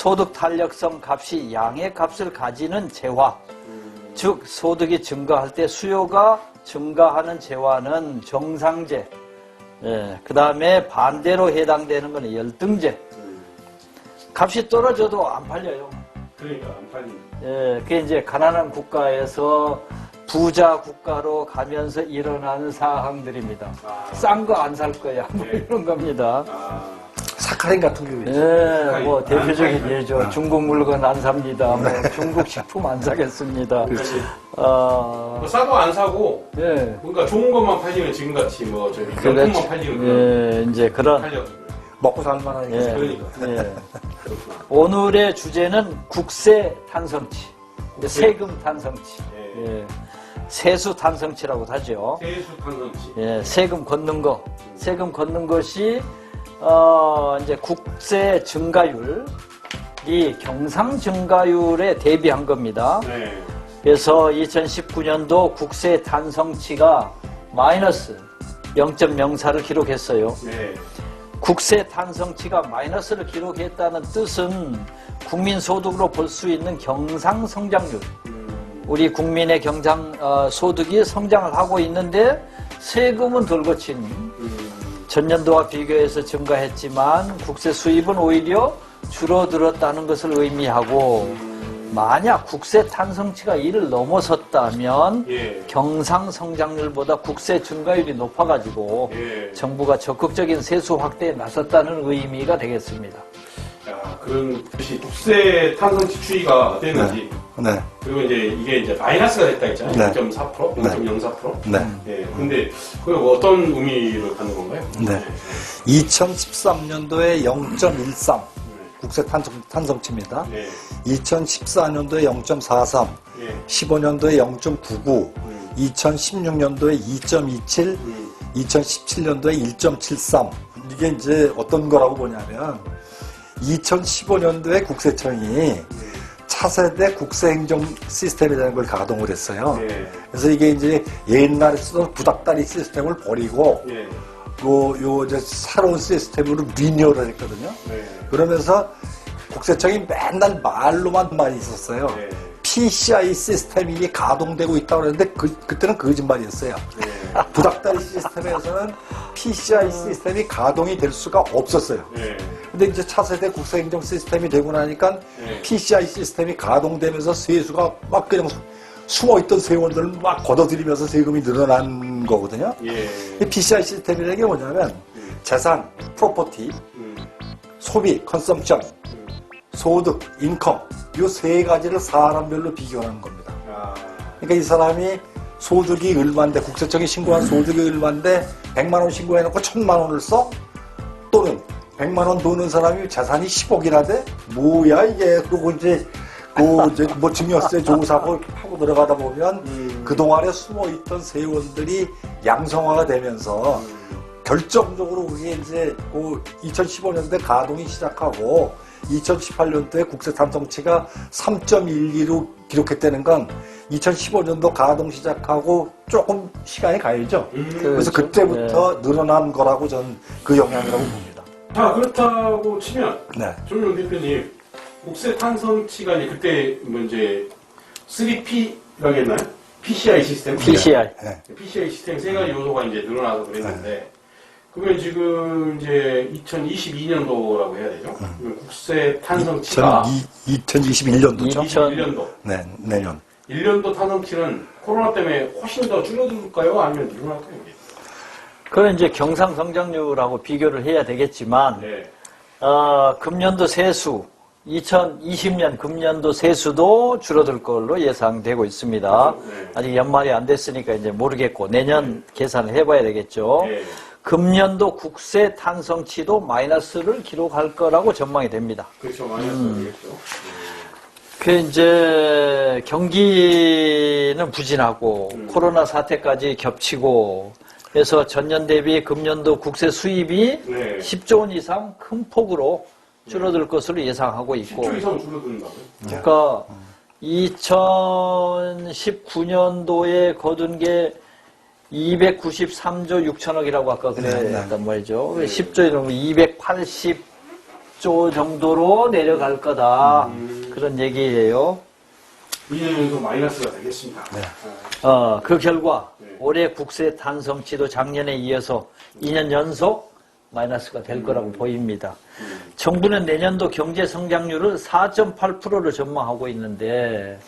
소득 탄력성 값이 양의 값을 가지는 재화, 즉 소득이 증가할 때 수요가 증가하는 재화는 정상재, 그 다음에 반대로 해당되는 것은 열등재. 값이 떨어져도 안 팔려요. 그러니까 안 팔립니다. 그게 이제 가난한 국가에서 부자 국가로 가면서 일어나는 사항들입니다. 싼 거 안 살 거야. 뭐 이런 겁니다. 사카린 같은 경우에. 뭐 대표적인 예죠. 중국 물건 안 삽니다. 뭐 중국 식품 안 사겠습니다. 그렇지. 뭐 싸도 안 사고, 뭔가 좋은 것만 팔리면 지금같이 뭐 저기 명품만 팔리는 그런. 이제 그런. 먹고 살만하니까. 그러니까. 오늘의 주제는 국세 탄성치, 세금 탄성치, 세수 탄성치라고 하죠. 세수 탄성치. 세금 걷는 거, 세금 걷는 것이 이제 국세 증가율이 경상 증가율에 대비한 겁니다. 그래서 2019년도 국세 탄성치가 마이너스 0.04를 기록했어요. 국세 탄성치가 마이너스를 기록했다는 뜻은 국민 소득으로 볼 수 있는 경상 성장률, 우리 국민의 경상 소득이 성장을 하고 있는데 세금은 덜 거친 전년도와 비교해서 증가했지만 국세 수입은 오히려 줄어들었다는 것을 의미하고, 만약 국세 탄성치가 이를 넘어섰다면 경상 성장률보다 국세 증가율이 높아가지고 정부가 적극적인 세수 확대에 나섰다는 의미가 되겠습니다. 그런 것이 국세 탄성치 추이가 됐는지, 그리고 이게 마이너스가 됐다 했잖아요. 0.4%, 0.04%. 근데 그게 어떤 의미를 갖는 건가요? 2013년도에 0.13 국세 탄성치입니다. 2014년도에 0.43, 15년도에 0.99, 2016년도에 2.27, 2017년도에 1.73. 이게 이제 어떤 거라고 보냐면 2015년도에 국세청이 차세대 국세행정 시스템이라는 걸 가동을 했어요. 그래서 이게 이제 옛날에 쓰던 구닥다리 시스템을 버리고 요 이제 새로운 시스템으로 리뉴얼을 했거든요. 그러면서 국세청이 맨날 말로만 많이 있었어요. PCI 시스템이 가동되고 있다고 그랬는데 그때는 거짓말이었어요. 부닥다리 시스템에서는 PCI 시스템이 가동이 될 수가 없었어요. 근데 이제 차세대 국세행정 시스템이 되고 나니까 PCI 시스템이 가동되면서 세수가 막 그냥 숨어있던 세원들을 막 걷어들이면서 세금이 늘어난 거거든요. PCI 시스템이라는 게 뭐냐면 재산, 프로퍼티, 소비, 컨섬션, 소득, 인컴, 이 세 가지를 사람별로 비교하는 겁니다. 그러니까 이 사람이 소득이 얼마인데, 국세청이 신고한 소득이 얼마인데 100만 원 신고해놓고 1000만 원을 써? 또는 100만 원 도는 사람이 재산이 10억이나 돼? 뭐야 이게. 그리고 이제 뭐 증여세 조사하고 하고 들어가다 보면 그동안에 숨어있던 세원들이 양성화가 되면서 결정적으로 그게 이제 2015년도에 가동이 시작하고 2018년도에 국세 탄성치가 3.12로 기록했다는 건 2015년도 가동 시작하고 조금 시간이 가야죠. 그래서 그때부터 늘어난 거라고 저는 그 영향이라고 봅니다. 자, 그렇다고 치면 조윤영 대표님, 국세 탄성치가 그때 뭐 이제 3P라고 했나요? PCI 시스템? PCI 시스템 세 가지 요소가 이제 늘어나서 그랬는데, 그러면 지금 이제 2022년도라고 해야 되죠? 국세 탄성치가 2021년도죠? 2021년도. 네, 내년. 1년도 탄성치는 코로나 때문에 훨씬 더 줄어들까요? 아니면 늘어날까요? 그건 이제 경상 성장률하고 비교를 해야 되겠지만, 금년도 세수, 2020년 금년도 세수도 줄어들 걸로 예상되고 있습니다. 아직 연말이 안 됐으니까 이제 모르겠고 내년 계산을 해봐야 되겠죠. 금년도 국세 탄성치도 마이너스를 기록할 거라고 전망이 됩니다. 그렇죠, 마이너스 되겠죠. 그 이제 경기는 부진하고 코로나 사태까지 겹치고 그래서 전년 대비 금년도 국세 수입이 10조 원 이상 큰 폭으로 줄어들 것으로 예상하고 있고. 10조 이상 줄어든다고요? 그러니까 2019년도에 거둔 게 293조 6천억이라고 아까 그랬단 말이죠. 10조에 넣으면 10조 정도로 내려갈 거다. 그런 얘기예요. 2년 정도 마이너스가 되겠습니다. 네. 그 결과 네. 올해 국세 탄성치도 작년에 이어서 2년 연속 마이너스가 될 거라고 보입니다. 정부는 내년도 경제 성장률을 4.8%를 전망하고 있는데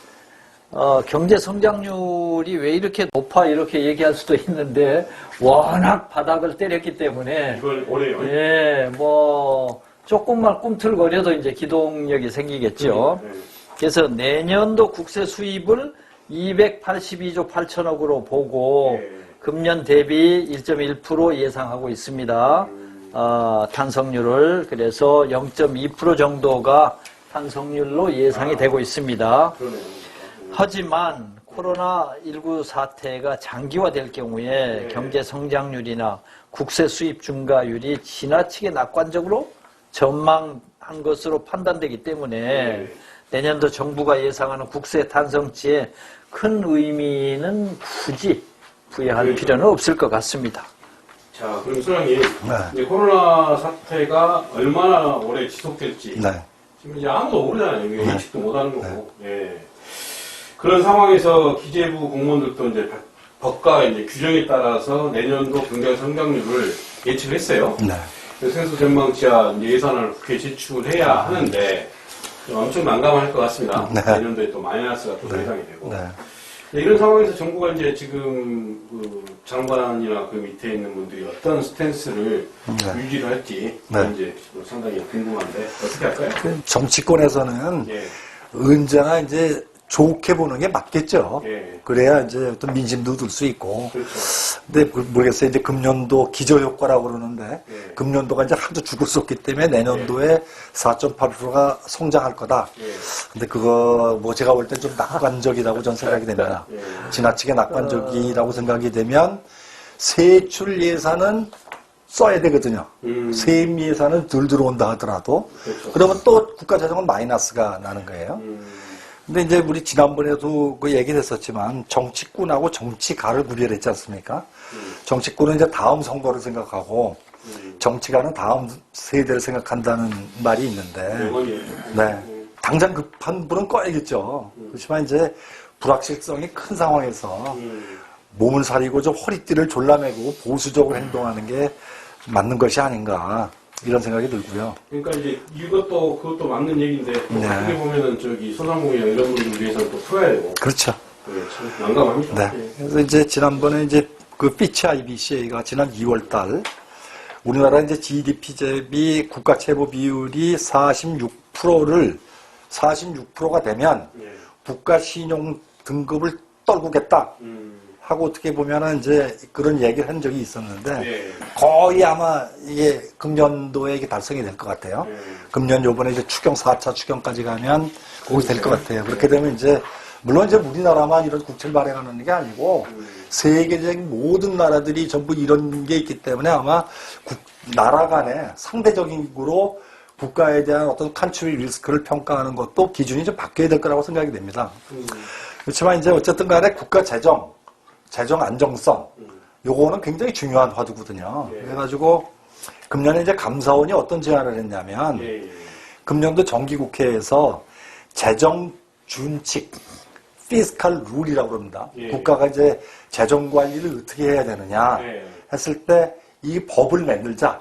경제 성장률이 왜 이렇게 높아 이렇게 얘기할 수도 있는데 워낙 바닥을 때렸기 때문에 이걸 올해요. 예, 뭐 조금만 꿈틀거려도 이제 기동력이 생기겠죠. 네. 그래서 내년도 국세 수입을 282조 8천억으로 보고 네. 금년 대비 1.1% 예상하고 있습니다. 탄성률을 그래서 0.2% 정도가 탄성률로 예상이 되고 있습니다. 그러네요. 하지만 코로나19 사태가 장기화될 경우에 경제 성장률이나 국세 수입 증가율이 지나치게 낙관적으로 전망한 것으로 판단되기 때문에 내년도 정부가 예상하는 국세 탄성치에 큰 의미는 굳이 부여할 필요는 없을 것 같습니다. 자, 그럼 소장님, 이제 코로나 사태가 얼마나 오래 지속될지 지금 이제 아무도 모르잖아요. 예측도 못하는 거고. 예. 그런 상황에서 기재부 공무원들도 이제 법과 이제 규정에 따라서 내년도 경제 성장률을 예측을 했어요. 그래서 생수 전망치와 예산을 국회에 제출해야 하는데 엄청 난감할 것 같습니다. 내년도에 또 마이너스가 또 예상이 되고. 이런 상황에서 정부가 이제 지금 그 장관이나 그 밑에 있는 분들이 어떤 스탠스를 유지를 할지 이제 상당히 궁금한데 어떻게 할까요? 정치권에서는 언제나 이제 좋게 보는 게 맞겠죠. 그래야 이제 어떤 민심도 들 수 있고. 근데 모르겠어요. 이제 금년도 기저효과라고 그러는데 금년도가 이제 하도 죽을 수 없기 때문에 내년도에 4.8%가 성장할 거다. 근데 그거 뭐 제가 볼 땐 좀 낙관적이라고 전 생각이 됩니다. 지나치게 낙관적이라고 생각이 되면 세출 예산은 써야 되거든요. 세입 예산은 덜 들어온다 하더라도 그러면 또 국가재정은 마이너스가 나는 거예요. 근데 이제 우리 지난번에도 그 얘기를 했었지만 정치꾼하고 정치가를 구별했지 않습니까? 정치꾼은 이제 다음 선거를 생각하고 정치가는 다음 세대를 생각한다는 말이 있는데 당장 급한 불은 꺼야겠죠. 그렇지만 이제 불확실성이 큰 상황에서 몸을 사리고 좀 허리띠를 졸라매고 보수적으로 행동하는 게 맞는 것이 아닌가 이런 생각이 들고요. 그러니까 이제 그것도 맞는 얘기인데 어떻게 보면은 저기 소상공인이나 이런 분들 위해서는 또 풀어야 되고. 그렇죠. 참 난감합니다. 그래서 이제 지난번에 이제 그 피치 IBCA가 지난 2월달 우리나라 이제 GDP 대비 국가 채무 비율이 46%가 되면 국가 신용 등급을 떨구겠다. 하고 어떻게 보면은 이제 그런 얘기를 한 적이 있었는데 거의 아마 이게 금년도에 이게 달성이 될 것 같아요. 금년 요번에 이제 추경 4차 추경까지 가면 거기 될 것 같아요. 그렇게 되면 이제 물론 이제 우리나라만 이런 국채를 발행하는 게 아니고 세계적인 모든 나라들이 전부 이런 게 있기 때문에 아마 나라 간에 상대적으로 국가에 대한 어떤 컨트리 리스크를 평가하는 것도 기준이 좀 바뀌어야 될 거라고 생각이 됩니다. 그렇지만 이제 어쨌든 간에 국가 재정 안정성, 요거는 굉장히 중요한 화두거든요. 그래가지고, 금년에 이제 감사원이 어떤 제안을 했냐면, 금년도 정기국회에서 재정 준칙, 피스칼 룰이라고 그럽니다. 국가가 이제 재정 관리를 어떻게 해야 되느냐 했을 때 이 법을 만들자.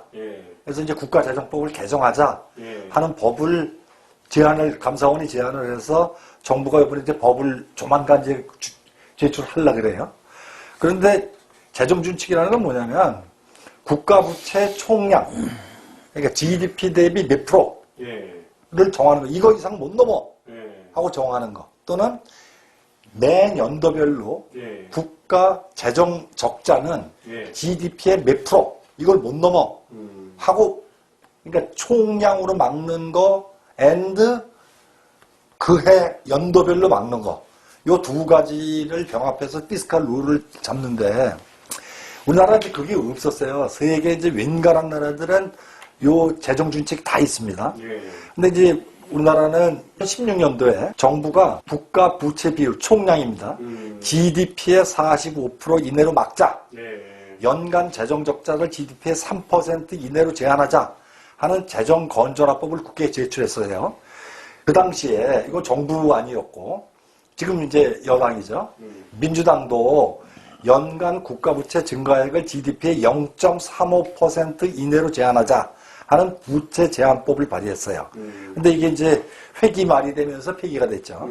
그래서 이제 국가재정법을 개정하자 하는 법을 감사원이 제안을 해서 정부가 이번에 이제 법을 조만간 이제 제출하려고 그래요. 그런데 재정준칙이라는 건 뭐냐면 국가부채 총량, 그러니까 GDP 대비 몇 프로를 정하는 거. 이거 이상 못 넘어 하고 정하는 거. 또는 매 연도별로 국가 재정 적자는 GDP의 몇 프로 이걸 못 넘어 하고 그러니까 총량으로 막는 거 and 그해 연도별로 막는 거. 요 두 가지를 병합해서 피스칼 룰을 잡는데 우리나라한테 그게 없었어요. 세계 이제 웬간한 나라들은 요 재정 준칙 다 있습니다. 근데 이제 우리나라는 16년도에 정부가 국가 부채 비율 총량입니다. GDP의 45% 이내로 막자. 연간 재정 적자를 GDP의 3% 이내로 제한하자 하는 재정건전화법을 국회에 제출했어요. 그 당시에 이거 정부안이었고 지금 이제 여당이죠. 민주당도 연간 국가부채 증가액을 GDP의 0.35% 이내로 제한하자 하는 부채 제한법을 발의했어요. 근데 이게 이제 회기 말이 되면서 폐기가 됐죠.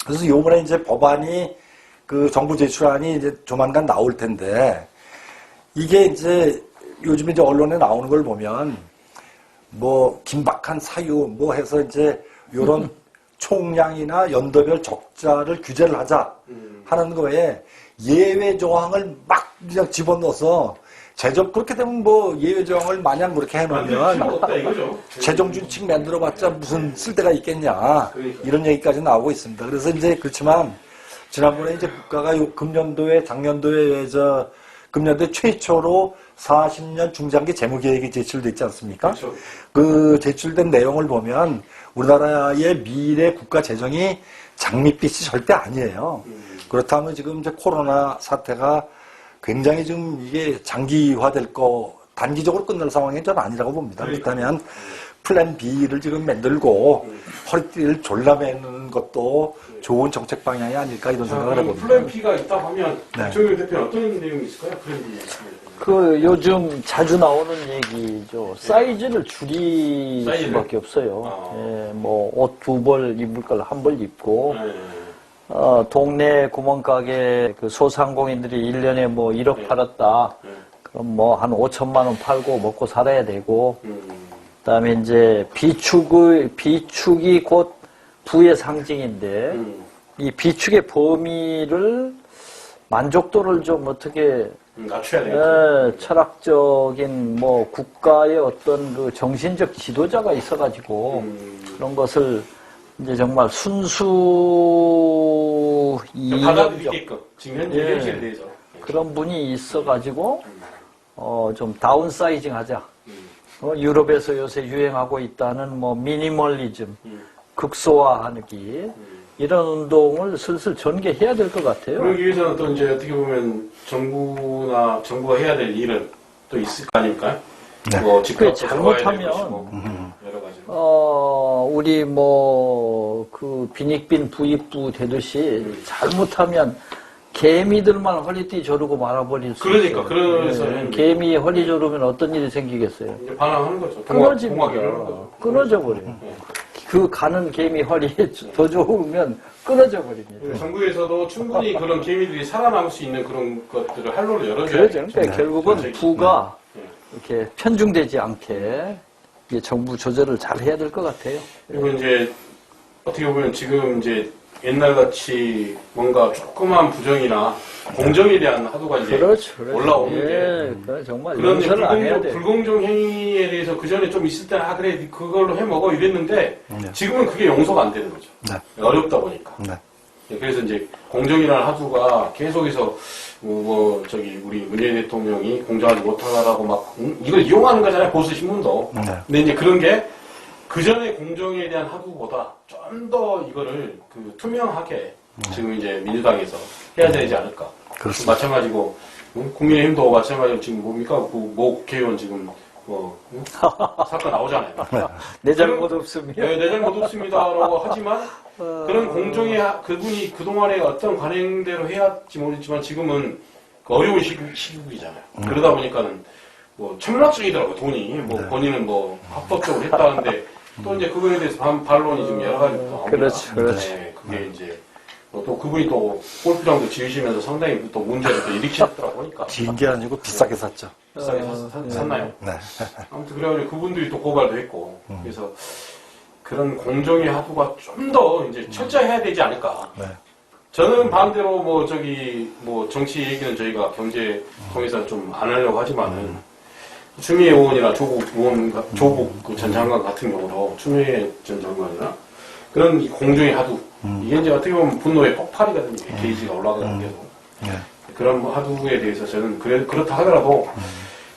그래서 요번에 이제 법안이 그 정부 제출안이 이제 조만간 나올 텐데 이게 이제 요즘에 이제 언론에 나오는 걸 보면 뭐 긴박한 사유 뭐 해서 이제 요런 총량이나 연도별 적자를 규제를 하자 하는 거에 예외 조항을 막 그냥 집어넣어서 그렇게 되면 뭐 예외 조항을 마냥 그렇게 해놓으면 재정준칙 만들어봤자 무슨 쓸데가 있겠냐 이런 얘기까지 나오고 있습니다. 그래서 이제 그렇지만 지난번에 이제 국가가 작년도에 금년도에 최초로 40년 중장기 재무계획이 제출됐지 않습니까? 그렇죠. 그 제출된 내용을 보면 우리나라의 미래 국가 재정이 장밋빛이 절대 아니에요. 그렇다면 지금 이제 코로나 사태가 굉장히 지금 이게 장기화될 단기적으로 끝날 상황이 전 아니라고 봅니다. 그렇다면 플랜 B를 지금 만들고 허리띠를 졸라매는 것도 좋은 정책 방향이 아닐까 이런 생각을 해봅니다. 플랜 B가 있다 하면 정의용 대표는 어떤 내용이 있을까요? 플랜 B. 그 요즘 자주 나오는 얘기죠. 사이즈를 줄일 수밖에 없어요. 예, 뭐 옷 2벌 입을 걸 1벌 입고 동네 구멍가게 그 소상공인들이 1년에 뭐 1억 팔았다. 그럼 뭐 한 5천만 원 팔고 먹고 살아야 되고 그다음에 이제 비축이 곧 부의 상징인데 이 비축의 범위를 만족도를 좀 어떻게 낮춰야 되겠죠. 철학적인 뭐 국가의 어떤 그 정신적 지도자가 있어가지고 그런 것을 이제 정말 순수 받아들이게끔 지금 현재 현실에 대해서 그런 분이 있어가지고 좀 다운사이징 하자. 유럽에서 요새 유행하고 있다는 뭐 미니멀리즘, 극소화하기 이런 운동을 슬슬 전개해야 될 것 같아요. 그러기 위해서는 또 이제 어떻게 보면 정부가 해야 될 일은 또 있을 거 아닙니까? 네. 뭐 그게 집값도 잘못하면 여러 가지로. 우리 뭐 그 빈익빈 부익부 되듯이 잘못하면 개미들만 허리띠 조르고 말아버릴 수 그러니까 있어요. 그래서 개미 허리 조르면 어떤 일이 생기겠어요? 이제 반항하는 거죠. 끊어집니다. 동학이라는 거죠. 끊어져 버려요. 그 가는 개미 허리에 더 좋으면 끊어져 버립니다. 정부에서도 충분히 그런 개미들이 살아남을 수 있는 그런 것들을 활로를 열어줘야 그러죠. 되겠죠. 그러니까 결국은 네. 부가 네. 이렇게 편중되지 않게 이게 정부 조절을 잘 해야 될 것 같아요. 그리고 이제 어떻게 보면 지금 이제 옛날같이 뭔가 조그만 부정이나 공정에 대한 하도가 이제 그렇죠. 올라오는 게 정말 그런 용서를 안 해야 돼. 불공정 행위에 대해서 그 전에 좀 있을 때는 그래 그걸로 해 먹어 이랬는데 지금은 그게 용서가 안 되는 거죠. 어렵다 보니까. 그래서 이제 공정이라는 하두가 계속해서 우리 문재인 대통령이 공정하지 못하다라고 막 이걸 이용하는 거잖아요. 보수 신문도. 근데 이제 그런 게 그 전에 공정에 대한 하두보다 좀 더 이거를 투명하게 지금 이제 민주당에서 해야 되지 않을까. 그렇습니다. 마찬가지고 국민의힘도 마찬가지로 지금 뭡니까 모 국회의원 지금 사건 나오잖아요. 내 잘못 없습니다. 네, 내 잘못 없습니다라고 하지만 그런 공정에 그분이 그동안에 어떤 관행대로 해야 할지 모르겠지만 지금은 어려운 시국이잖아요. 그러다 보니까는 뭐 천문학적이더라고요. 돈이 본인은 합법적으로 했다는데 또 이제 그거에 대해서 반론이 지금 여러 가지 나옵니다. 그렇죠. 네, 그게 이제 또 그분이 또 골프장도 지으시면서 상당히 또 문제를 또 일으키셨더라고 보니까. 지은 게 아니고 비싸게 샀죠. 비싸게 샀나요? 네. 아무튼 그래가지고 그분들이 또 고발도 했고 그래서 그런 공정의 하두가 좀 더 이제 철저해야 되지 않을까. 저는 반대로 정치 얘기는 저희가 경제 통해서 좀 안 하려고 하지만은 추미애 의원이나 조국 전 장관 같은 경우도 추미애 전 장관이나 그런 공정의 하두 이게 이제 어떻게 보면 분노의 폭발이거든요. 게이지가 올라가는 게도 그런 하두에 대해서 저는 그렇다 하더라도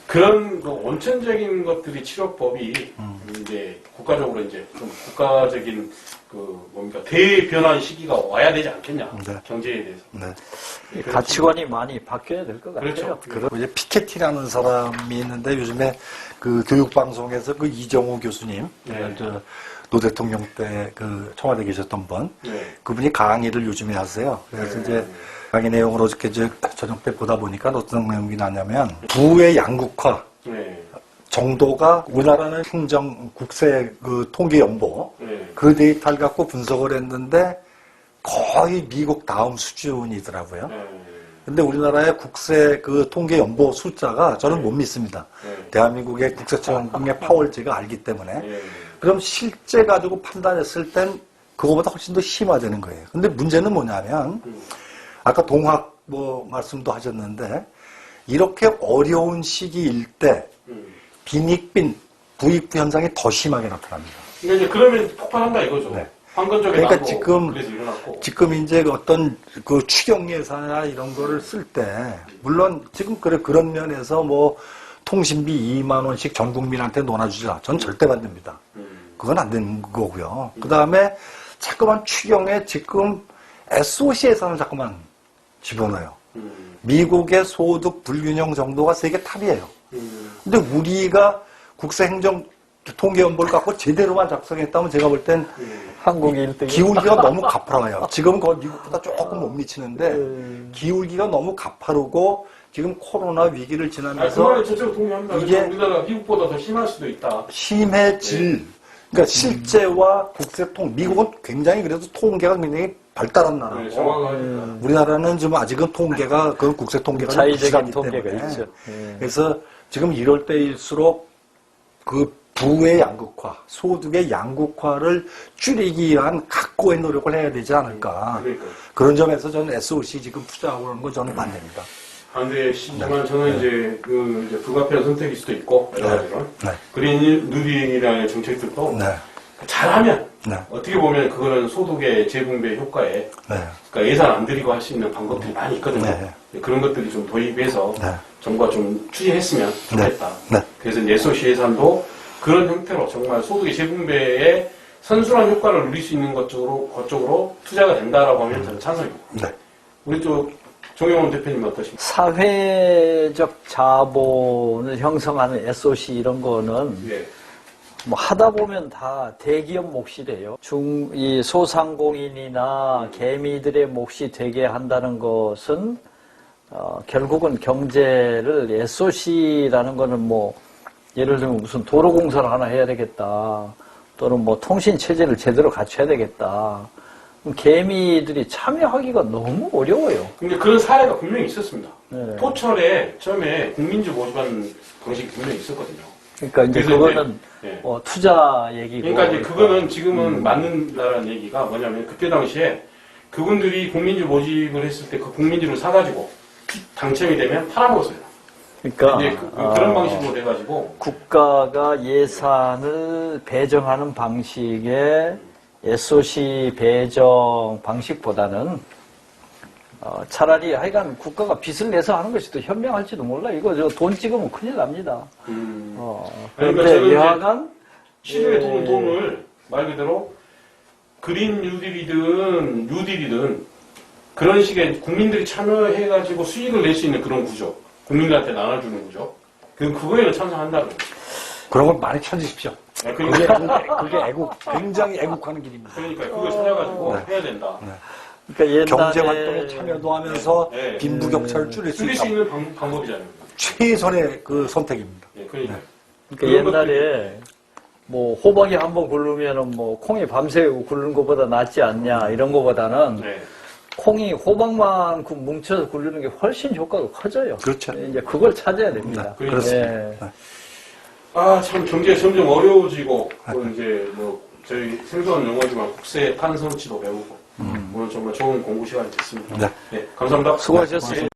그런 원천적인 것들이 치료법이 이제 국가적으로 이제 좀 국가적인 뭡니까 대변환 시기가 와야 되지 않겠냐 경제에 대해서. 가치관이 많이 바뀌어야 될 것 같아요. 그렇죠. 그리고 이제 피케티라는 사람이 있는데 요즘에 그 교육방송에서 그 이정호 교수님, 노 대통령 때 그 청와대 계셨던 분, 그분이 강의를 요즘에 하세요. 그래서 이제 강의 내용을 어저께 저녁 때 보다 보니까 어떤 내용이 나냐면 부의 양극화 정도가 우리나라는 행정 국세 그 통계 연보 그 데이터를 갖고 분석을 했는데 거의 미국 다음 수준이더라고요. 근데 우리나라의 국세 그 통계 연보 숫자가 저는 못 믿습니다. 대한민국의 국세청의 파월제가 알기 때문에. 그럼 실제 가지고 판단했을 땐 그거보다 훨씬 더 심화되는 거예요. 근데 문제는 뭐냐면 아까 동학 말씀도 하셨는데 이렇게 어려운 시기일 때 빈익빈 부익부 현상이 더 심하게 나타납니다. 그러니까 이제 그러면 폭발한다 이거죠. 황건적에 그러니까 지금 이제 어떤 그 추경 예산이나 이런 거를 쓸 때 물론 지금 그런 면에서 통신비 2만 원씩 전 국민한테 논아주자. 전 절대 반대입니다. 그건 안 되는 거고요. 그 다음에 자꾸만 추경에 지금 SOC 예산을 자꾸만 집어넣어요. 미국의 소득 불균형 정도가 세계 탑이에요. 근데 우리가 국세행정 통계연보를 갖고 제대로만 작성했다면 제가 볼 땐 한국이 1등이 기울기가 너무 가파라요. 지금은 거의 미국보다 조금 못 미치는데 기울기가 너무 가파르고 지금 코로나 위기를 지나면서 그 말에 저쪽 동의합니다. 이게 우리나라가 미국보다 더 심할 수도 있다. 심해질 그러니까 실제와 국세통 미국은 굉장히 그래도 통계가 굉장히 발달한 나라고 우리나라는 지금 아직은 통계가 그런 국세 통계가 자의적인 통계가 있죠. 그래서 지금 이럴 때일수록 그 부의 양극화, 소득의 양극화를 줄이기 위한 각고의 노력을 해야 되지 않을까. 그런 점에서 저는 SOC 지금 투자하고 그러는 건 저는 반대입니다. 반대시지만 저는 이제 이제 불가피한 선택일 수도 있고 여러 가지로 그린 뉴딜이라는 정책들도 잘하면 어떻게 보면 그거는 소득의 재분배 효과에 그러니까 예산 안 들이고 할 수 있는 방법들이 많이 있거든요. 그런 것들이 좀 도입해서 정부가 좀 추진했으면 좋겠다. 그래서 SOC 예산도 그런 형태로 정말 소득의 재분배에 선순환 효과를 누릴 수 있는 것 쪽으로 투자가 된다라고 하면 저는 찬성입니다. 우리 쪽 정영원 대표님 어떠십니까? 사회적 자본을 형성하는 SOC 이런 거는 하다 보면 다 대기업 몫이래요. 이 소상공인이나 개미들의 몫이 되게 한다는 것은 결국은 경제를 SOC라는 거는 예를 들면 무슨 도로공사를 하나 해야 되겠다. 또는 통신체제를 제대로 갖춰야 되겠다. 개미들이 참여하기가 너무 어려워요. 근데 그런 사례가 분명히 있었습니다. 포철에 처음에 국민주 모집하는 방식이 분명히 있었거든요. 그러니까 이제 그거는 투자 얘기고. 그러니까 이제 그거는 지금은 맞는다는 얘기가 뭐냐면 그때 당시에 그분들이 국민주 모집을 했을 때 그 국민주를 사가지고 당첨이 되면 팔아먹었어요. 그러니까 이제 그런 방식으로 돼가지고 국가가 예산을 배정하는 방식의 SOC 배정 방식보다는 차라리 하여간 국가가 빚을 내서 하는 것이 더 현명할지도 몰라. 이거 돈 찍으면 큰일 납니다. 그런데 여하간 시중에 들어온 돈을 말 그대로 그린 뉴딜이든 그런 식의 국민들이 참여해가지고 수익을 낼 수 있는 그런 구조, 국민들한테 나눠주는 구조, 그거에는 찬성한다는 거죠. 그런 걸 많이 찾으십시오. 그게 굉장히 애국하는 길입니다. 그러니까 그걸 찾아가지고 해야 된다. 그러니까 경제 활동에 참여도 하면서 빈부격차를 줄일 수 있는 방법이잖아요. 최선의 그 선택입니다. 그러니까 옛날에 호박이 한번 굴르면은 콩이 밤새 굴르는 것보다 낫지 않냐 이런 것보다는 콩이 호박만큼 뭉쳐서 굴르는 게 훨씬 효과가 커져요. 그렇죠. 이제 그걸 찾아야 됩니다. 그렇습니다. 참 경제가 점점 어려워지고 또 이제 저희 생소한 용어지만 국세 탄성치도 배우고 오늘 정말 좋은 공부 시간이 됐습니다. 감사합니다. 수고하셨습니다.